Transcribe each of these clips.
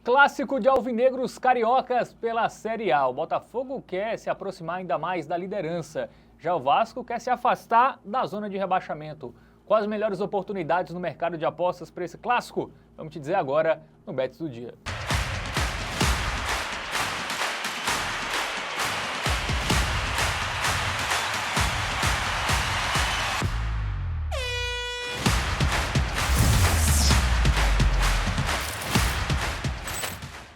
Clássico de alvinegros cariocas pela Série A. O Botafogo quer se aproximar ainda mais da liderança. Já o Vasco quer se afastar da zona de rebaixamento. Quais as melhores oportunidades no mercado de apostas para esse clássico? Vamos te dizer agora no Bets do Dia.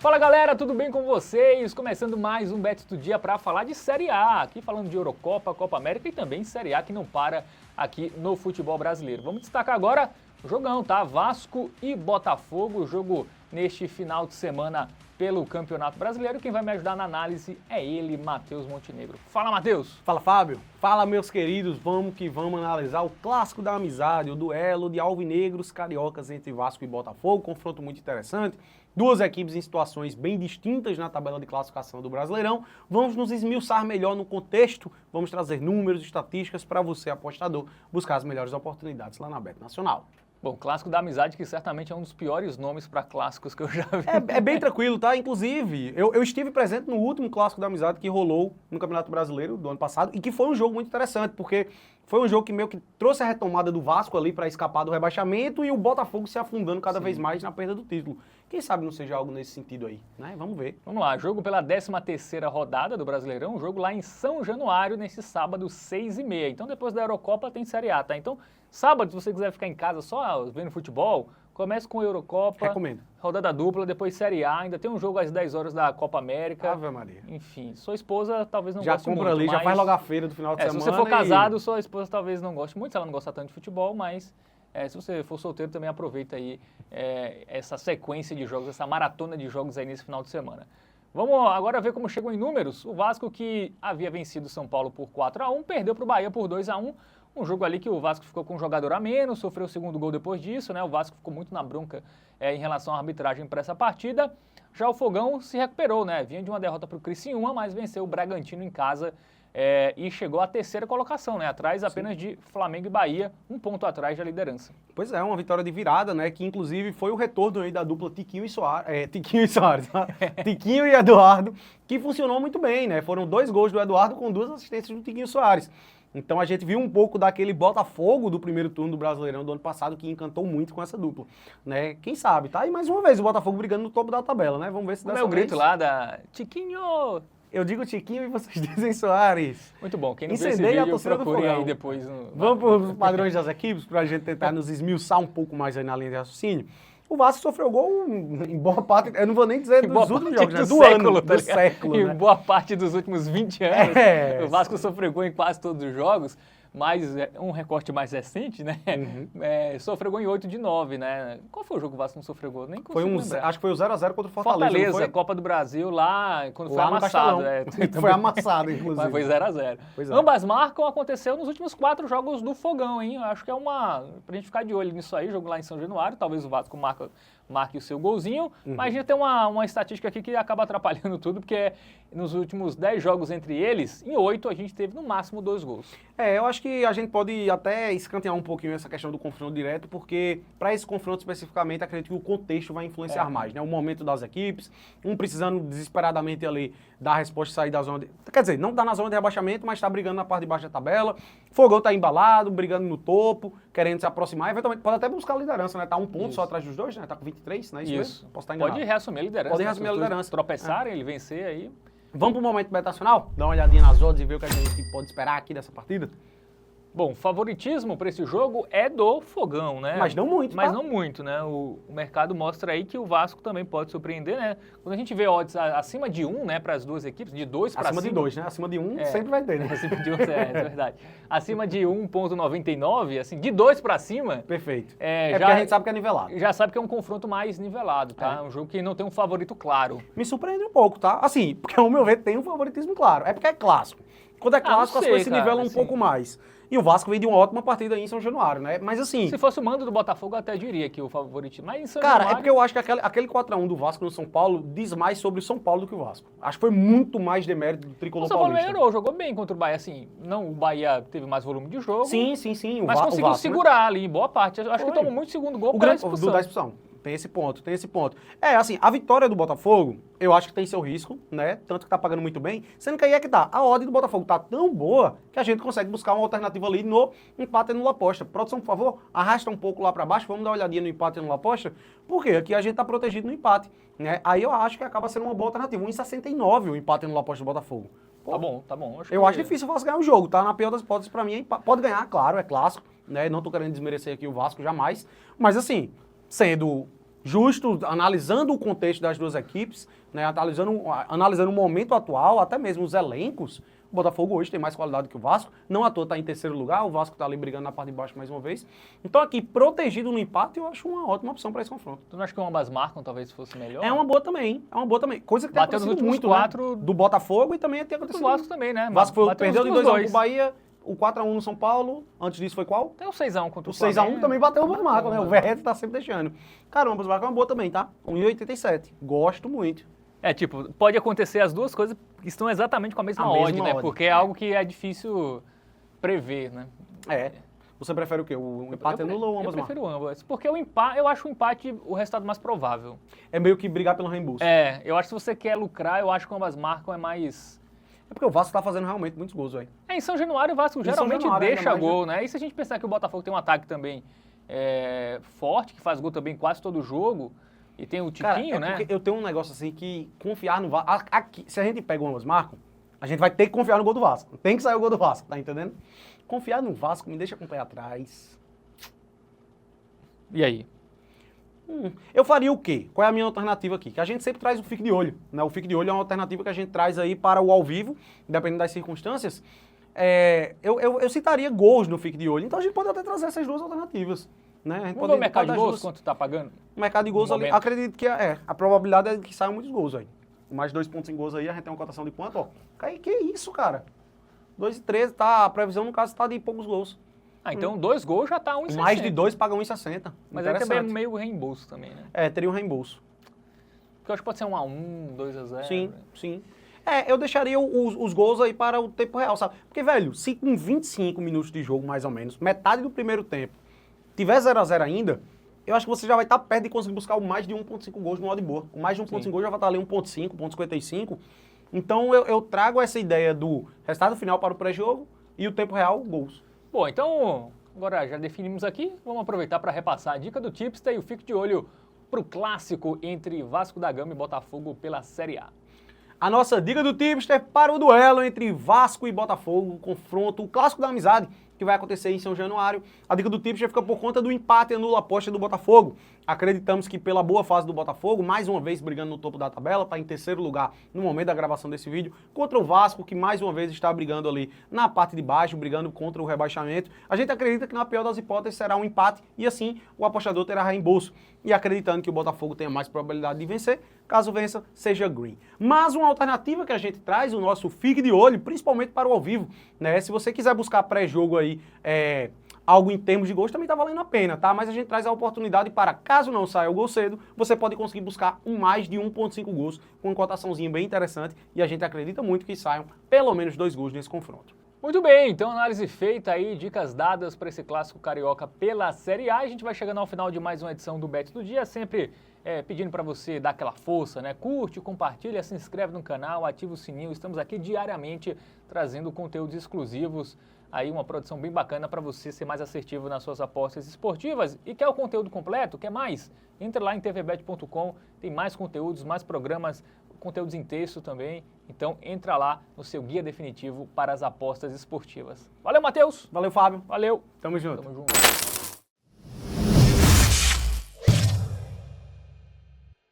Fala galera, tudo bem com vocês? Começando mais um Bets do Dia para falar de Série A, aqui falando de Eurocopa, Copa América e também Série A que não para aqui no futebol brasileiro. Vamos destacar agora o jogão, tá? Vasco e Botafogo, o jogo neste final de semana pelo Campeonato Brasileiro. Quem vai me ajudar na análise é ele, Matheus Montenegro. Fala, Matheus! Fala, Fábio! Fala, meus queridos! Vamos que vamos analisar o clássico da amizade, o duelo de alvinegros cariocas entre Vasco e Botafogo. Confronto muito interessante. Duas equipes em situações bem distintas na tabela de classificação do Brasileirão. Vamos nos esmiuçar melhor no contexto, vamos trazer números, estatísticas para você, apostador, buscar as melhores oportunidades lá na Bet Nacional. Bom, Clássico da Amizade, que certamente é um dos piores nomes para clássicos que eu já vi. É bem tranquilo, tá? Inclusive, eu estive presente no último Clássico da Amizade que rolou no Campeonato Brasileiro do ano passado e que foi um jogo muito interessante, porque foi um jogo que meio que trouxe a retomada do Vasco ali para escapar do rebaixamento e o Botafogo se afundando cada vez mais na perda do título. Quem sabe não seja algo nesse sentido aí, né? Vamos ver. Vamos lá, jogo pela 13ª rodada do Brasileirão, jogo lá em São Januário, nesse sábado, 6h30. Então, depois da Eurocopa, tem Série A, tá? Então, sábado, se você quiser ficar em casa só vendo futebol, comece com a Eurocopa. Recomendo. Rodada dupla, depois Série A, ainda tem um jogo às 10 horas da Copa América. Ave Maria. Enfim, sua esposa talvez não já goste compra muito. Ali, mas... já faz logo a feira do final de semana. Se você for casado, sua esposa talvez não goste muito, se ela não gosta tanto de futebol, mas... se você for solteiro, também aproveita aí essa sequência de jogos, essa maratona de jogos aí nesse final de semana. Vamos agora ver como chegou em números. O Vasco, que havia vencido o São Paulo por 4-1, perdeu para o Bahia por 2-1. Um jogo ali que o Vasco ficou com um jogador a menos, sofreu o segundo gol depois disso, né? O Vasco ficou muito na bronca em relação à arbitragem para essa partida. Já o Fogão se recuperou, né? Vinha de uma derrota para o Criciúma, mas venceu o Bragantino em casa. E chegou à 3ª colocação, né? Atrás apenas de Flamengo e Bahia, um ponto atrás da liderança. Pois é, uma vitória de virada, né? Que inclusive foi o retorno aí da dupla Tiquinho e Soares, tá? Tiquinho e Eduardo, que funcionou muito bem, né? Foram 2 gols do Eduardo com 2 assistências do Tiquinho Soares. Então a gente viu um pouco daquele Botafogo do primeiro turno do Brasileirão do ano passado que encantou muito com essa dupla, né? Quem sabe, tá? E mais uma vez o Botafogo brigando no topo da tabela, né? Vamos ver se dessa vez... O meu grito lá da Tiquinho... Eu digo Tiquinho e vocês dizem Soares. Muito bom. Quem não viu Incendeia esse a vídeo, torcida do procure Fogão. aí depois. Vamos para os padrões das equipes, para a gente tentar nos esmiuçar um pouco mais aí na linha de raciocínio. O Vasco sofreu gol em boa parte, eu não vou nem dizer dos últimos jogos, né? Do ano, do século. Em né? boa parte dos últimos 20 anos. O Vasco sofreu gol em quase todos os jogos. Mas um recorte mais recente, né? Sofreu gol em 8 de 9, né? Qual foi o jogo que o Vasco não sofreu gol? Nem consigo lembrar. Acho que foi o 0x0 contra o Fortaleza. Foi? Copa do Brasil lá, quando lá foi amassado. Foi amassado, inclusive. Mas foi 0x0. Ambas marcam, aconteceu nos últimos 4 jogos do Fogão, hein? Eu acho que pra gente ficar de olho nisso aí, jogo lá em São Januário, talvez o Vasco marque o seu golzinho, mas a gente tem uma estatística aqui que acaba atrapalhando tudo, porque nos últimos 10 jogos entre eles, em 8 a gente teve no máximo 2 gols. Eu acho que a gente pode até escantear um pouquinho essa questão do confronto direto, porque para esse confronto especificamente, acredito que o contexto vai influenciar mais, né? O momento das equipes, um precisando desesperadamente ali dar a resposta e sair da zona Quer dizer, não tá na zona de rebaixamento, mas tá brigando na parte de baixo da tabela. Fogão tá embalado, brigando no topo, querendo se aproximar, eventualmente pode até buscar a liderança, né? Tá um ponto só atrás dos dois, né? Tá com 23, não é isso mesmo? Posso estar enganado. Pode reassumir a liderança. Pode reassumir a liderança. Tropeçarem, ele vencer aí... Vamos pro momento Bet Nacional? Dar uma olhadinha nas odds e ver o que a gente pode esperar aqui dessa partida? Bom, favoritismo para esse jogo é do Fogão, né? Mas não muito, Mas não muito, né? O mercado mostra aí que o Vasco também pode surpreender, né? Quando a gente vê odds acima de 1, né, para as duas equipes, de 2 para cima... Acima de 2, né? Acima de 1 sempre vai ter, né? Acima de 1, é verdade. Acima de 1,99, assim, de 2 para cima... Perfeito. Porque a gente sabe que é nivelado. Já sabe que é um confronto mais nivelado, tá? Um jogo que não tem um favorito claro. Me surpreende um pouco, tá? Assim, porque ao meu ver tem um favoritismo claro. É porque é clássico. Quando é clássico, as coisas se nivelam um pouco mais. E o Vasco veio de uma ótima partida aí em São Januário, né? Mas assim... Se fosse o mando do Botafogo, eu até diria que o favorito... Mas em São Cara, Januário... é porque eu acho que aquele 4x1 do Vasco no São Paulo diz mais sobre o São Paulo do que o Vasco. Acho que foi muito mais demérito do tricolor paulista. O São Paulo melhorou, jogou bem contra o Bahia, assim. Não, o Bahia teve mais volume de jogo. Sim. Mas conseguiu segurar ali em boa parte. Eu acho que tomou muito segundo gol da expulsão. Tem esse ponto, tem esse ponto. É, assim, a vitória do Botafogo, eu acho que tem seu risco, né? Tanto que tá pagando muito bem, sendo que aí é que tá. A odd do Botafogo tá tão boa que a gente consegue buscar uma alternativa ali no empate e nula aposta. Produção, por favor, arrasta um pouco lá pra baixo, vamos dar uma olhadinha no empate e nula aposta, porque aqui a gente tá protegido no empate, né? Aí eu acho que acaba sendo uma boa alternativa. 1,69 o empate e nula aposta do Botafogo. Pô, Tá bom, tá bom. eu acho difícil o Vasco ganhar o jogo, tá? Na pior das hipóteses, pra mim, pode ganhar, claro, é clássico, né? Não tô querendo desmerecer aqui o Vasco, jamais. Mas, assim, sendo justo, analisando o contexto das duas equipes, né? Analisando o momento atual, até mesmo os elencos, o Botafogo hoje tem mais qualidade que o Vasco. Não à toa tá em terceiro lugar, o Vasco tá ali brigando na parte de baixo mais uma vez. Então, aqui, protegido no empate, eu acho uma ótima opção para esse confronto. Tu não acha que ambas marcam talvez fosse melhor? É uma boa também, é uma boa também. Coisa que tem Bateu nos acontecido últimos muito, quatro, né? Do Botafogo e também tem do acontecido. Vasco também, né? O Vasco Bateu perdeu nos de 2x1 dois. pro Bahia, o 4x1 no São Paulo, antes disso foi qual? Tem o 6x1 contra O o 6x1 Flamengo. também bateu o marco, né? O Verret tá sempre deixando. Caramba, o Vasco é uma boa também, tá? 1,87. Gosto muito. É, tipo, pode acontecer as duas coisas que estão exatamente com a mesma odd, mesma né? odd, Porque é algo que é difícil prever, né? É. Você prefere o quê? O empate anula ou ambas Eu marcas? prefiro ambas. Porque o empate, eu acho o empate o resultado mais provável. É meio que brigar pelo reembolso. É, eu acho que se você quer lucrar, eu acho que ambas marcam é mais... É porque o Vasco tá fazendo realmente muitos gols, velho. É, em São Januário o Vasco Em São geralmente Januário, ainda deixa mais, gol, né? E se a gente pensar que o Botafogo tem um ataque também forte, que faz gol também quase todo jogo, e tem o Cara, Tiquinho, é né? porque eu tenho um negócio assim que confiar no Vasco... Aqui, se a gente pega o ambas marcam, a gente vai ter que confiar no gol do Vasco. Tem que sair o gol do Vasco, tá entendendo? Confiar no Vasco me deixa com o pé atrás. E aí? Eu faria o quê? Qual é a minha alternativa aqui? Que a gente sempre traz o fique de olho, né? O fique de olho é uma alternativa que a gente traz aí para o ao vivo, dependendo das circunstâncias. Eu citaria gols no fique de olho, então a gente pode até trazer essas duas alternativas, né? A gente Vamos ver o mercado de das gols, duas. quanto tá pagando? O mercado de gols No ali, momento. acredito que a probabilidade é que saiam muitos gols aí. Mais 2 pontos em gols aí, a gente tem uma cotação de quanto, ó? Que isso, cara? 2,13, tá? A previsão, no caso, tá de poucos gols. Ah, então 2 gols já tá 1,60. Mais de 2 paga 1,60. Mas aí também é meio reembolso também, né? Teria um reembolso. Porque eu acho que pode ser 1x1, 2x0. Sim, sim. Eu deixaria os gols aí para o tempo real, sabe? Porque, velho, se com 25 minutos de jogo, mais ou menos, metade do primeiro tempo, tiver 0x0 ainda, eu acho que você já vai estar perto de conseguir buscar o mais de 1,5 gols no odd boa. O mais de 1,5 gols já vai estar ali 1,5, 1,55. Então, eu trago essa ideia do resultado final para o pré-jogo e o tempo real, gols. Bom, então, agora já definimos aqui, vamos aproveitar para repassar a dica do Tipster e o fique de olho para o clássico entre Vasco da Gama e Botafogo pela Série A. A nossa dica do Tipster para o duelo entre Vasco e Botafogo, o confronto, o clássico da amizade, que vai acontecer em São Januário. A dica do Tipster fica por conta do empate e nula aposta do Botafogo. Acreditamos que pela boa fase do Botafogo, mais uma vez brigando no topo da tabela, está em terceiro lugar no momento da gravação desse vídeo, contra o Vasco, que mais uma vez está brigando ali na parte de baixo, brigando contra o rebaixamento. A gente acredita que na pior das hipóteses será um empate e assim o apostador terá reembolso. E acreditando que o Botafogo tenha mais probabilidade de vencer, caso vença, seja green. Mas uma alternativa que a gente traz, o nosso fique de olho, principalmente para o ao vivo, né? Se você quiser buscar pré-jogo aí, algo em termos de gols, também está valendo a pena, tá? Mas a gente traz a oportunidade para, caso não saia o gol cedo, você pode conseguir buscar mais de 1,5 gols, com uma cotaçãozinha bem interessante, e a gente acredita muito que saiam pelo menos 2 gols nesse confronto. Muito bem, então análise feita aí, dicas dadas para esse clássico carioca pela Série A. A gente vai chegando ao final de mais uma edição do Bet do Dia, sempre pedindo para você dar aquela força, né? Curte, compartilha, se inscreve no canal, ativa o sininho. Estamos aqui diariamente trazendo conteúdos exclusivos, aí uma produção bem bacana para você ser mais assertivo nas suas apostas esportivas. E quer o conteúdo completo? Quer mais? Entre lá em tvbet.com, tem mais conteúdos, mais programas, conteúdos em texto também. Então entra lá no seu guia definitivo para as apostas esportivas. Valeu, Matheus! Valeu, Fábio. Valeu! Tamo junto. Tamo junto.